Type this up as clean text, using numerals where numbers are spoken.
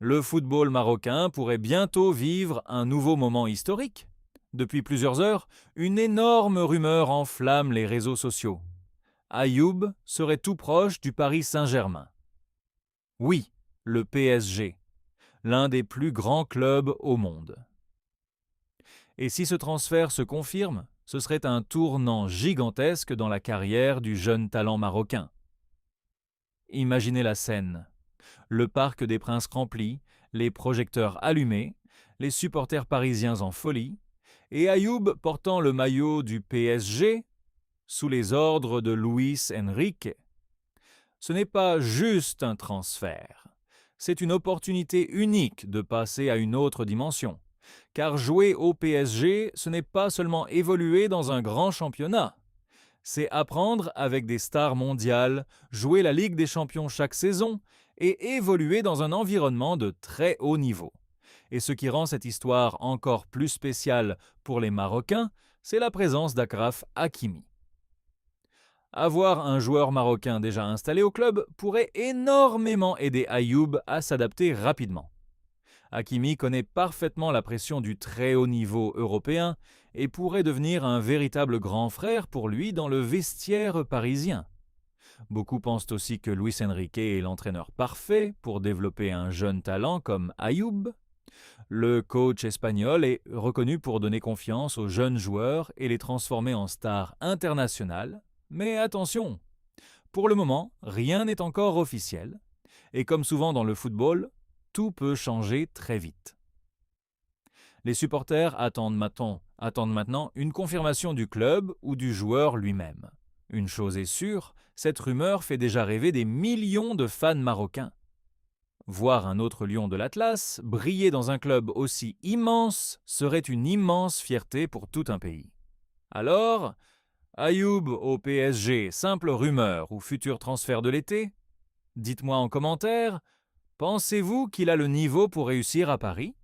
Le football marocain pourrait bientôt vivre un nouveau moment historique. Depuis plusieurs heures, une énorme rumeur enflamme les réseaux sociaux. Ayoub serait tout proche du Paris Saint-Germain. Oui, le PSG, l'un des plus grands clubs au monde. Et si ce transfert se confirme, ce serait un tournant gigantesque dans la carrière du jeune talent marocain. Imaginez la scène. Le Parc des Princes rempli, les projecteurs allumés, les supporters parisiens en folie, et Ayoub portant le maillot du PSG sous les ordres de Luis Enrique. Ce n'est pas juste un transfert, c'est une opportunité unique de passer à une autre dimension. Car jouer au PSG, ce n'est pas seulement évoluer dans un grand championnat. C'est apprendre avec des stars mondiales, jouer la Ligue des Champions chaque saison et évoluer dans un environnement de très haut niveau. Et ce qui rend cette histoire encore plus spéciale pour les Marocains, c'est la présence d'Achraf Hakimi. Avoir un joueur marocain déjà installé au club pourrait énormément aider Ayoub à s'adapter rapidement. Hakimi connaît parfaitement la pression du très haut niveau européen et pourrait devenir un véritable grand frère pour lui dans le vestiaire parisien. Beaucoup pensent aussi que Luis Enrique est l'entraîneur parfait pour développer un jeune talent comme Ayoub. Le coach espagnol est reconnu pour donner confiance aux jeunes joueurs et les transformer en stars internationales. Mais attention, pour le moment, rien n'est encore officiel. Et comme souvent dans le football, tout peut changer très vite. Les supporters attendent maintenant une confirmation du club ou du joueur lui-même. Une chose est sûre, cette rumeur fait déjà rêver des millions de fans marocains. Voir un autre lion de l'Atlas briller dans un club aussi immense serait une immense fierté pour tout un pays. Alors, Ayoub au PSG, simple rumeur ou futur transfert de l'été? Dites-moi en commentaire, pensez-vous qu'il a le niveau pour réussir à Paris?